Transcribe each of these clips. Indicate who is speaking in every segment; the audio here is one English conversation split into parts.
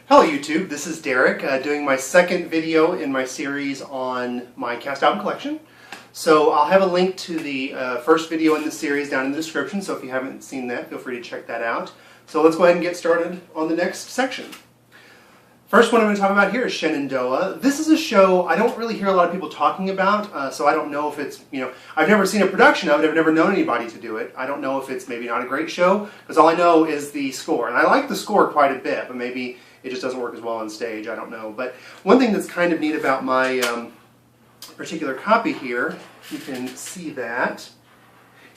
Speaker 1: Hello YouTube, this is Derek doing my second video in my series on my cast album collection. So I'll have a link to the first video in the series down in the description, so if you haven't seen that, feel free to check that out. So let's go ahead and get started on the next section. First one I'm going to talk about here is Shenandoah. This is a show I don't really hear a lot of people talking about, so I don't know if it's, I've never seen a production of it, I've never known anybody to do it. I don't know if it's maybe not a great show, because all I know is the score. And I like the score quite a bit, but maybe it just doesn't work as well on stage, I don't know. But one thing that's kind of neat about my particular copy here, you can see that,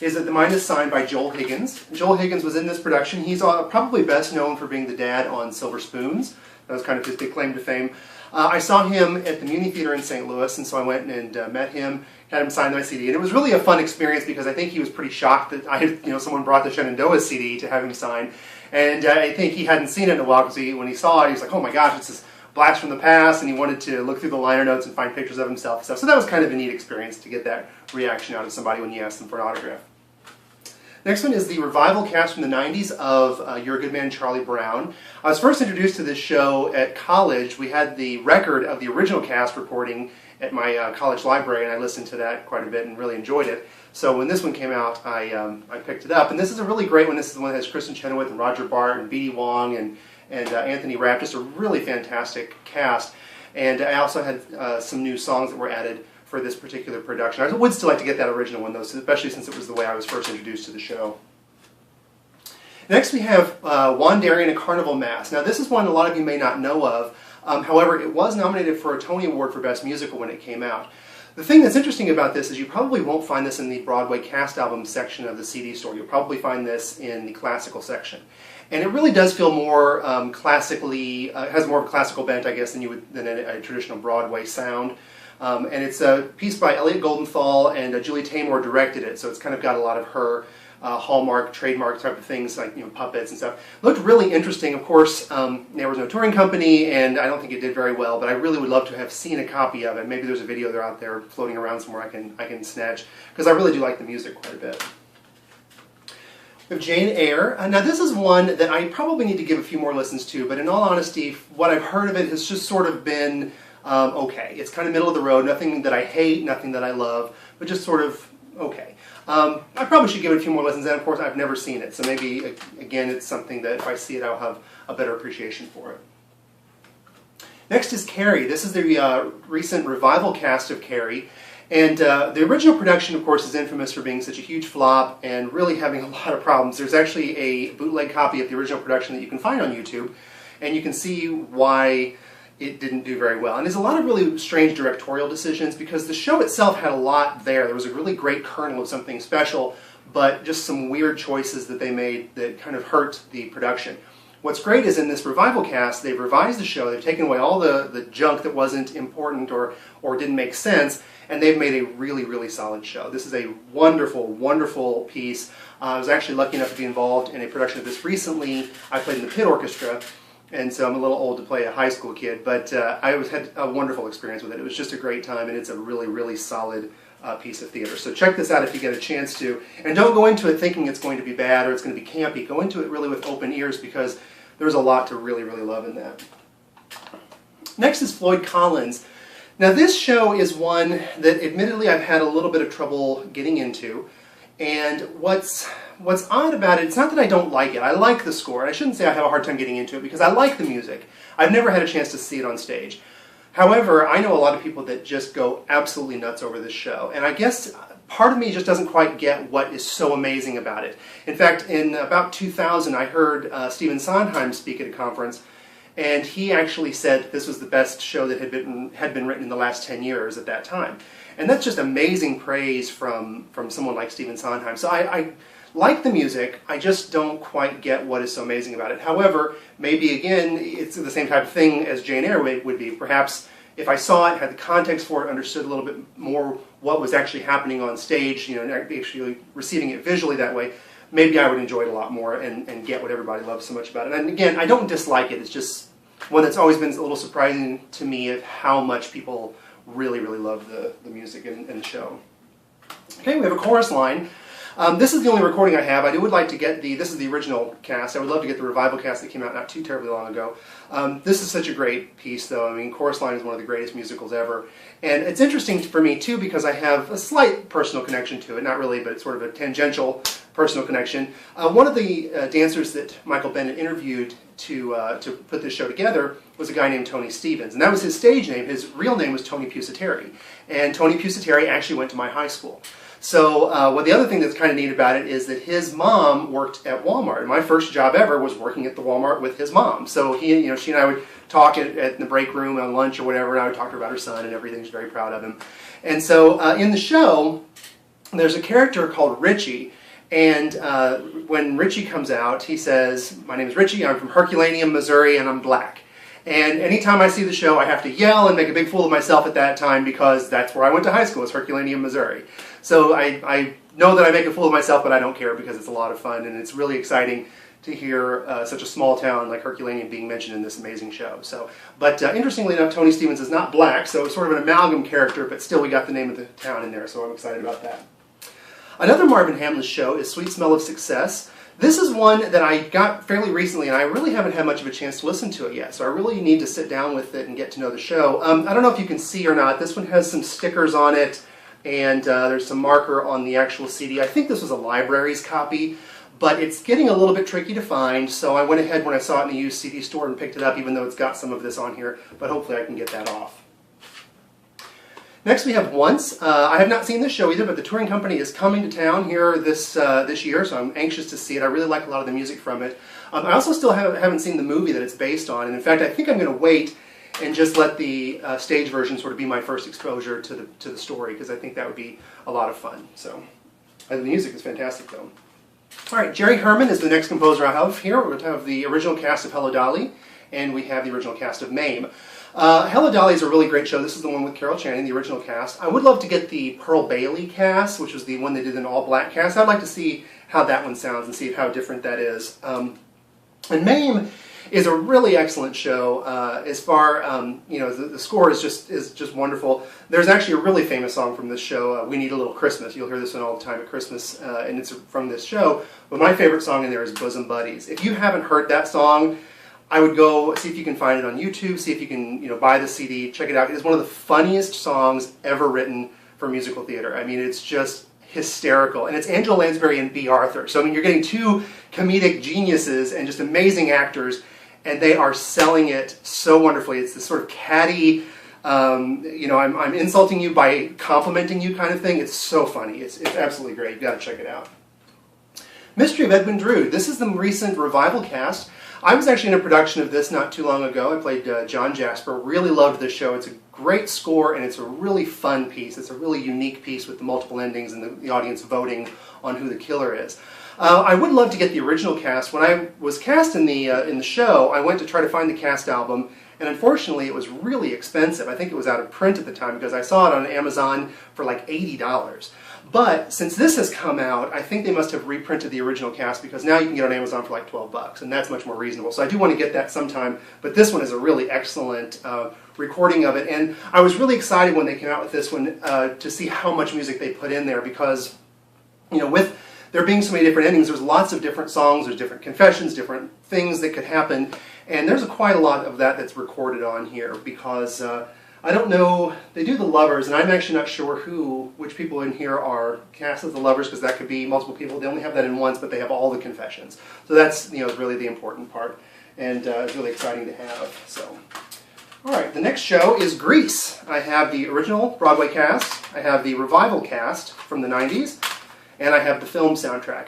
Speaker 1: is that mine is signed by Joel Higgins. Joel Higgins was in this production. He's probably best known for being the dad on Silver Spoons. That was kind of his big claim to fame. I saw him at the Muni Theater in St. Louis, and so I went and met him, had him sign my CD. And it was really a fun experience because I think he was pretty shocked that someone brought the Shenandoah CD to have him sign. And I think he hadn't seen it in a while because when he saw it, he was like, oh my gosh, it's this blast from the past, and he wanted to look through the liner notes and find pictures of himself and stuff. So that was kind of a neat experience to get that reaction out of somebody when you ask them for an autograph. Next one is the revival cast from the 90s of You're a Good Man, Charlie Brown. I was first introduced to this show at college. We had the record of the original cast recording at my college library, and I listened to that quite a bit and really enjoyed it. So when this one came out, I picked it up. And this is a really great one. This is the one that has Kristen Chenoweth and Roger Bart and B.D. Wong and Anthony Rapp. Just a really fantastic cast. And I also had some new songs that were added for this particular production. I would still like to get that original one, though, especially since it was the way I was first introduced to the show. Next we have Wandarian, A Carnival Mass. Now this is one a lot of you may not know of. However, it was nominated for a Tony Award for Best Musical when it came out. The thing that's interesting about this is you probably won't find this in the Broadway cast album section of the CD store. You'll probably find this in the classical section. And it really does feel more classically, has more of a classical bent, I guess, than a traditional Broadway sound. And it's a piece by Elliot Goldenthal, and Julie Taymor directed it, so it's kind of got a lot of her hallmark, trademark type of things, like puppets and stuff. It looked really interesting. Of course, there was no touring company, and I don't think it did very well, but I really would love to have seen a copy of it. Maybe there's a video out there floating around somewhere I can snatch, because I really do like the music quite a bit. We have Jane Eyre. Now this is one that I probably need to give a few more listens to, but in all honesty, what I've heard of it has just sort of been okay. It's kind of middle of the road, nothing that I hate, nothing that I love, but just sort of okay. I probably should give it a few more listens, and of course I've never seen it, so maybe, again, it's something that if I see it I'll have a better appreciation for it. Next is Carrie. This is the recent revival cast of Carrie, and the original production, of course, is infamous for being such a huge flop and really having a lot of problems. There's actually a bootleg copy of the original production that you can find on YouTube, and you can see why it didn't do very well. And there's a lot of really strange directorial decisions because the show itself had a lot there. There was a really great kernel of something special, but just some weird choices that they made that kind of hurt the production. What's great is in this revival cast, they've revised the show, they've taken away all the junk that wasn't important or didn't make sense, and they've made a really, really solid show. This is a wonderful, wonderful piece. I was actually lucky enough to be involved in a production of this recently. I played in the pit orchestra, and so I'm a little old to play a high school kid, but I had a wonderful experience with it. It was just a great time, and it's a really, really solid piece of theater. So check this out if you get a chance to. And don't go into it thinking it's going to be bad or it's going to be campy. Go into it really with open ears because there's a lot to really, really love in that. Next is Floyd Collins. Now this show is one that admittedly I've had a little bit of trouble getting into. And what's odd about it, it's not that I don't like it. I like the score. I shouldn't say I have a hard time getting into it because I like the music. I've never had a chance to see it on stage. However, I know a lot of people that just go absolutely nuts over this show. And I guess part of me just doesn't quite get what is so amazing about it. In fact, in about 2000, I heard Stephen Sondheim speak at a conference, and he actually said this was the best show that had been written in the last 10 years at that time. And that's just amazing praise from someone like Stephen Sondheim. So I like the music, I just don't quite get what is so amazing about it. However, maybe again, it's the same type of thing as Jane Eyre would be. Perhaps if I saw it, had the context for it, understood a little bit more what was actually happening on stage, actually receiving it visually that way, maybe I would enjoy it a lot more and get what everybody loves so much about it. And again, I don't dislike it, it's just one that's always been a little surprising to me of how much people really, really love the music and the show. Okay, we have a chorus line. This is the only recording I have. I would like to get this is the original cast. I would love to get the revival cast that came out not too terribly long ago. This is such a great piece, though. I mean, Chorus Line is one of the greatest musicals ever. And it's interesting for me, too, because I have a slight personal connection to it. Not really, but it's sort of a tangential personal connection. One of the dancers that Michael Bennett interviewed to put this show together was a guy named Tony Stevens. And that was his stage name. His real name was Tony Pusateri. And Tony Pusateri actually went to my high school. So the other thing that's kind of neat about it is that his mom worked at Walmart. And my first job ever was working at the Walmart with his mom. So she and I would talk at the break room on lunch or whatever, and I would talk to her about her son and everything. She's very proud of him. And so in the show, there's a character called Richie. And when Richie comes out, he says, "My name is Richie, I'm from Herculaneum, Missouri, and I'm black." And anytime I see the show, I have to yell and make a big fool of myself at that time because that's where I went to high school, is Herculaneum, Missouri. So I know that I make a fool of myself, but I don't care because it's a lot of fun, and it's really exciting to hear such a small town like Herculaneum being mentioned in this amazing show. But interestingly enough, Tony Stevens is not black, so it's sort of an amalgam character, but still we got the name of the town in there, so I'm excited about that. Another Marvin Hamlisch show is Sweet Smell of Success. This is one that I got fairly recently, and I really haven't had much of a chance to listen to it yet, so I really need to sit down with it and get to know the show. I don't know if you can see or not. This one has some stickers on it, and there's some marker on the actual CD. I think this was a library's copy, but it's getting a little bit tricky to find, so I went ahead when I saw it in a used CD store and picked it up, even though it's got some of this on here, but hopefully I can get that off. Next we have Once. I have not seen this show either, but the touring company is coming to town here this year, so I'm anxious to see it. I really like a lot of the music from it. I also still haven't seen the movie that it's based on, and in fact I think I'm going to wait and just let the stage version sort of be my first exposure to the story, because I think that would be a lot of fun. So the music is fantastic, though. All right, Jerry Herman is the next composer I have here. We're going to have the original cast of Hello Dolly, and we have the original cast of Mame. Hello Dolly is a really great show. This is the one with Carol Channing, the original cast. I would love to get the Pearl Bailey cast, which was the one they did an all-black cast. I'd like to see how that one sounds and see how different that is. And Mame is a really excellent show. As far the score is just wonderful. There's actually a really famous song from this show, "We Need a Little Christmas." You'll hear this one all the time at Christmas, and it's from this show. But my favorite song in there is "Bosom Buddies." If you haven't heard that song, I would go see if you can find it on YouTube, see if you can buy the CD, check it out. It is one of the funniest songs ever written for musical theater. I mean, it's just hysterical. And it's Angela Lansbury and B. Arthur. So I mean, you're getting two comedic geniuses and just amazing actors, and they are selling it so wonderfully. It's this sort of catty, I'm insulting you by complimenting you kind of thing. It's so funny. It's absolutely great. You've got to check it out. Mystery of Edwin Drood. This is the recent revival cast. I was actually in a production of this not too long ago. I played John Jasper. Really loved this show. It's a great score, and it's a really fun piece. It's a really unique piece with the multiple endings and the audience voting on who the killer is. I would love to get the original cast. When I was cast in the show, I went to try to find the cast album, and unfortunately it was really expensive. I think it was out of print at the time because I saw it on Amazon for like $80. But since this has come out, I think they must have reprinted the original cast, because now you can get it on Amazon for like $12, and that's much more reasonable. So I do want to get that sometime, but this one is a really excellent recording of it. And I was really excited when they came out with this one to see how much music they put in there, because with there being so many different endings, there's lots of different songs, there's different confessions, different things that could happen, and there's quite a lot of that that's recorded on here, because I don't know, they do the lovers, and I'm actually not sure which people in here are cast as the lovers, because that could be multiple people. They only have that in once, but they have all the confessions. So that's really the important part, and it's really exciting to have. So, all right, the next show is Grease. I have the original Broadway cast, I have the revival cast from the 90s, and I have the film soundtrack.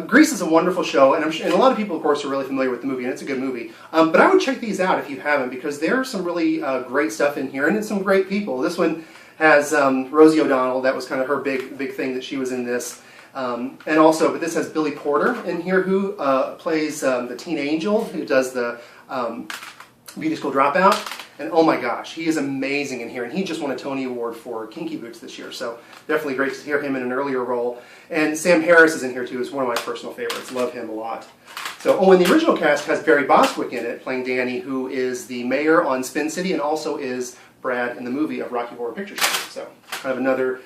Speaker 1: Grease is a wonderful show, and a lot of people, of course, are really familiar with the movie, and it's a good movie. But I would check these out if you haven't, because there's some really great stuff in here, and it's some great people. This one has Rosie O'Donnell. That was kind of her big thing that she was in this. But this has Billy Porter in here, who plays the teen angel, who does the Beauty School Dropout. And oh my gosh, he is amazing in here, and he just won a Tony Award for Kinky Boots this year, so definitely great to hear him in an earlier role. And Sam Harris is in here too, is one of my personal favorites, love him a lot. So, and the original cast has Barry Bostwick in it, playing Danny, who is the mayor on Spin City, and also is Brad in the movie of Rocky Horror Picture Show, so kind of another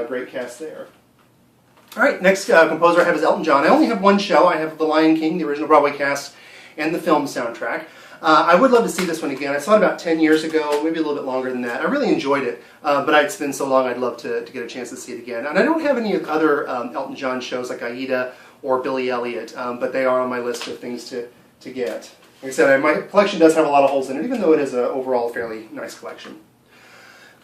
Speaker 1: great cast there. All right, next composer I have is Elton John. I only have one show. I have The Lion King, the original Broadway cast, and the film soundtrack. I would love to see this one again. I saw it about 10 years ago, maybe a little bit longer than that. I really enjoyed it, but it's been so long I'd love to get a chance to see it again. And I don't have any other Elton John shows like Aida or Billy Elliot, but they are on my list of things to get. Like I said, my collection does have a lot of holes in it, even though it is an overall fairly nice collection.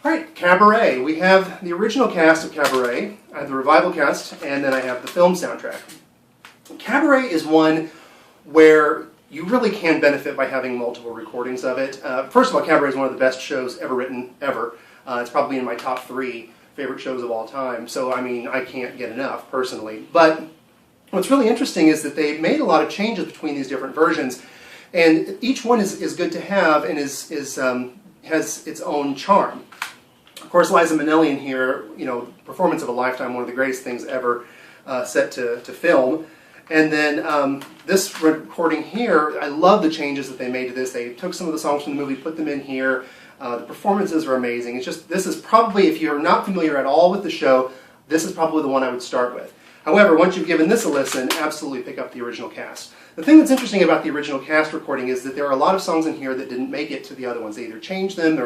Speaker 1: All right, Cabaret. We have the original cast of Cabaret, I have the revival cast, and then I have the film soundtrack. Cabaret is one where you really can benefit by having multiple recordings of it. First of all, Cabaret is one of the best shows ever written, ever. It's probably in my top 3 favorite shows of all time, so I mean, I can't get enough, personally. But what's really interesting is that they made a lot of changes between these different versions, and each one is good to have and has its own charm. Of course, Liza Minnelli in here, performance of a lifetime, one of the greatest things ever set to film. And then this recording here, I love the changes that they made to this. They took some of the songs from the movie, put them in here. The performances are amazing. It's just, this is probably, if you're not familiar at all with the show, this is probably the one I would start with. However, once you've given this a listen, absolutely pick up the original cast. The thing that's interesting about the original cast recording is that there are a lot of songs in here that didn't make it to the other ones. They either changed them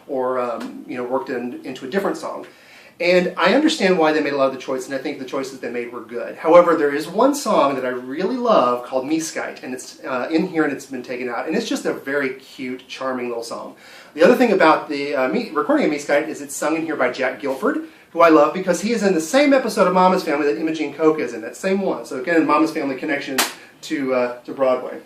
Speaker 1: or worked into a different song. And I understand why they made a lot of the choices, and I think the choices they made were good. However, there is one song that I really love called Miskite, and it's in here and it's been taken out, and it's just a very cute, charming little song. The other thing about the recording of Miskite is it's sung in here by Jack Gilford, who I love because he is in the same episode of Mama's Family that Imogene Coca is in, that same one. So again, Mama's Family connection to Broadway.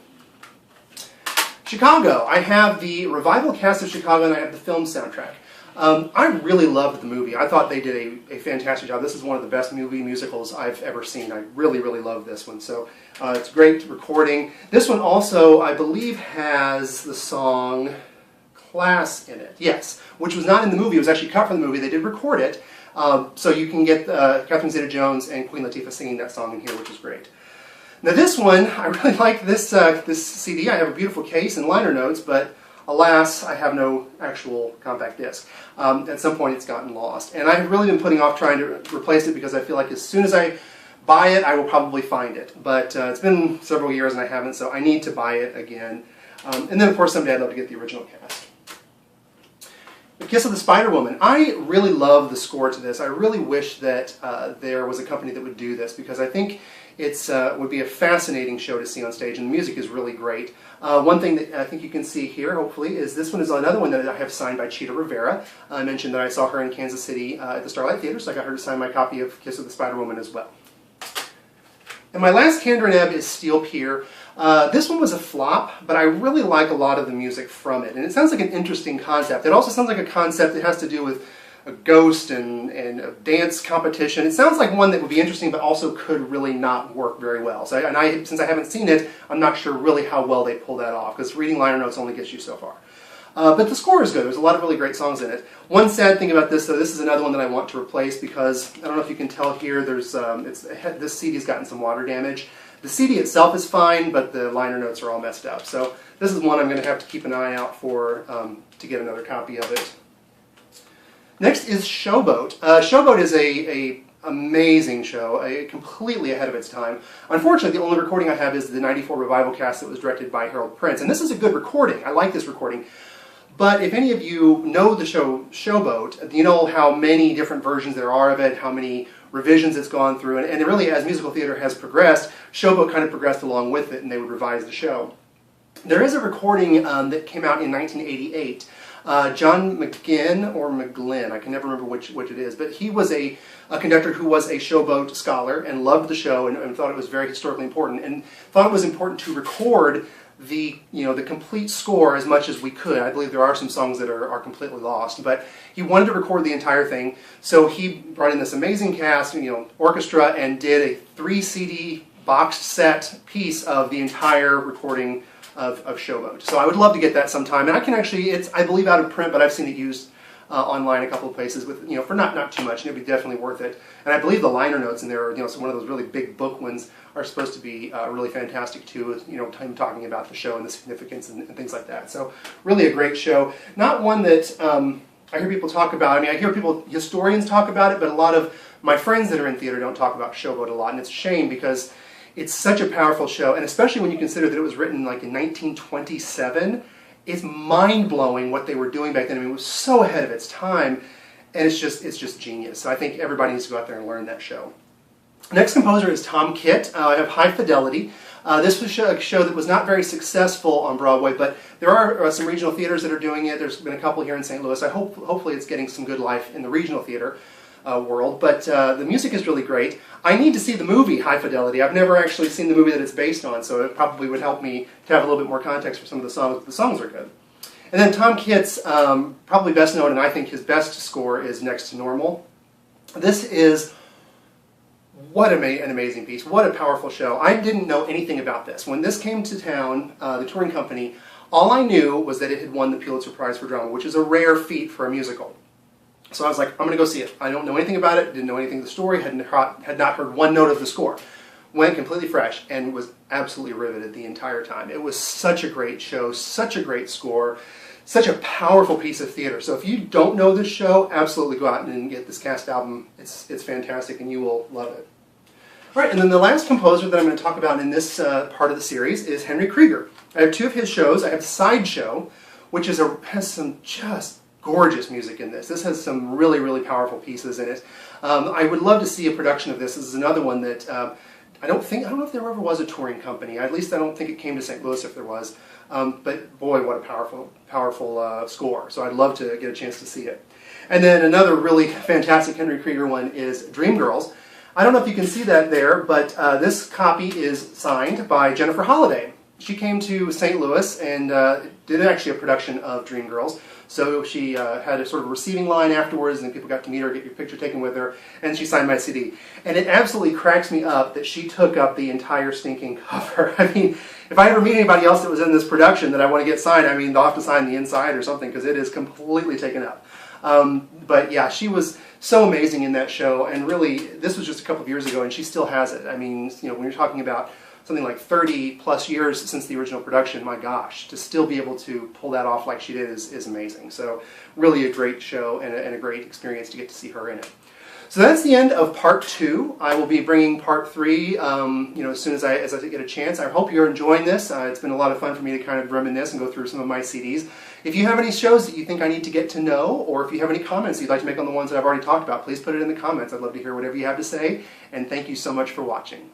Speaker 1: Chicago. I have the revival cast of Chicago and I have the film soundtrack. I really loved the movie. I thought they did a fantastic job. This is one of the best movie musicals I've ever seen. I really, really love this one. So it's great recording. This one also, I believe, has the song Class in it. Yes, which was not in the movie. It was actually cut from the movie. They did record it. So you can get Catherine Zeta-Jones and Queen Latifah singing that song in here, which is great. Now this one, I really like this CD. I have a beautiful case and liner notes, but alas, I have no actual compact disc. At some point it's gotten lost. And I've really been putting off trying to replace it because I feel like as soon as I buy it, I will probably find it. But it's been several years and I haven't, so I need to buy it again. And then of course someday I'd love to get the original cast. The Kiss of the Spider-Woman. I really love the score to this. I really wish that there was a company that would do this because I think it would be a fascinating show to see on stage, and the music is really great. One thing that I think you can see here, hopefully, is this one is another one that I have signed by Cheetah Rivera. I mentioned that I saw her in Kansas City at the Starlight Theater, so I got her to sign my copy of Kiss of the Spider-Woman as well. And my last Kander and Ebb is Steel Pier. This one was a flop, but I really like a lot of the music from it. And it sounds like an interesting concept. It also sounds like a concept that has to do with a ghost and a dance competition. It sounds like one that would be interesting, but also could really not work very well. So, since I haven't seen it, I'm not sure really how well they pull that off, because reading liner notes only gets you so far. But the score is good. There's a lot of really great songs in it. One sad thing about this, though, this is another one that I want to replace because, I don't know if you can tell here, there's this CD's gotten some water damage. The CD itself is fine, but the liner notes are all messed up. So this is one I'm going to have to keep an eye out for to get another copy of it. Next is Showboat. Showboat is a amazing show, completely ahead of its time. Unfortunately, the only recording I have is the '94 revival cast that was directed by Harold Prince, and this is a good recording. I like this recording. But if any of you know the show Showboat, you know how many different versions there are of it, how many revisions it's gone through, and really, as musical theater has progressed, Showboat kind of progressed along with it, and they would revise the show. There is a recording that came out in 1988. John McGinn or McGlynn, I can never remember which it is, but he was a conductor who was a Showboat scholar and loved the show and thought it was very historically important, and thought it was important to record the complete score as much as we could. I believe there are some songs that are completely lost, but he wanted to record the entire thing, so he brought in this amazing cast, orchestra, and did a 3 CD boxed set piece of the entire recording of Showboat. So I would love to get that sometime, and I can actually, it's I believe out of print, but I've seen it used online a couple of places with for not too much, and it'd be definitely worth it. And I believe the liner notes in there, so one of those really big book ones, are supposed to be really fantastic too. With him talking about the show and the significance and things like that. So really a great show. Not one that I hear people talk about. I mean, I hear historians talk about it, but a lot of my friends that are in theater don't talk about Showboat a lot, and it's a shame because it's such a powerful show, and especially when you consider that it was written like in 1927, it's mind-blowing what they were doing back then. I mean, it was so ahead of its time, and it's just genius. So I think everybody needs to go out there and learn that show. Next composer is Tom Kitt. I have High Fidelity. This was a show that was not very successful on Broadway, but there are some regional theaters that are doing it. There's been a couple here in St. Louis. Hopefully it's getting some good life in the regional theater world, but the music is really great. I need to see the movie High Fidelity. I've never actually seen the movie that it's based on, so it probably would help me to have a little bit more context for some of the songs. The songs are good. And then Tom Kitt's probably best known, and I think his best score, is Next to Normal. This is what an amazing piece. What a powerful show. I didn't know anything about this. When this came to town, the touring company, all I knew was that it had won the Pulitzer Prize for Drama, which is a rare feat for a musical. So I was like, I'm going to go see it. I don't know anything about it, didn't know anything of the story, had not heard one note of the score. Went completely fresh and was absolutely riveted the entire time. It was such a great show, such a great score, such a powerful piece of theater. So if you don't know this show, absolutely go out and get this cast album. It's fantastic and you will love it. All right, and then the last composer that I'm going to talk about in this part of the series is Henry Krieger. I have two of his shows. I have Sideshow, which has some just gorgeous music in this. This has some really, really powerful pieces in it. I would love to see a production of this. This is another one that I don't know if there ever was a touring company. At least I don't think it came to St. Louis if there was. But boy, what a powerful score. So I'd love to get a chance to see it. And then another really fantastic Henry Krieger one is Dreamgirls. I don't know if you can see that there, but this copy is signed by Jennifer Holliday. She came to St. Louis and did actually a production of Dreamgirls. So she had a sort of receiving line afterwards, and people got to meet her, get your picture taken with her, and she signed my CD. And it absolutely cracks me up that she took up the entire stinking cover. I mean, if I ever meet anybody else that was in this production that I want to get signed, I mean, they'll have to sign the inside or something, because it is completely taken up. But yeah, she was so amazing in that show, and really, this was just a couple of years ago, and she still has it. I mean, you know, when you're talking about something like 30 plus years since the original production, my gosh, to still be able to pull that off like she did is amazing. So really a great show and a great experience to get to see her in it. So that's the end of part 2. I will be bringing part 3 as soon as I get a chance. I hope you're enjoying this. It's been a lot of fun for me to kind of reminisce and go through some of my CDs. If you have any shows that you think I need to get to know, or if you have any comments you'd like to make on the ones that I've already talked about, please put it in the comments. I'd love to hear whatever you have to say, and thank you so much for watching.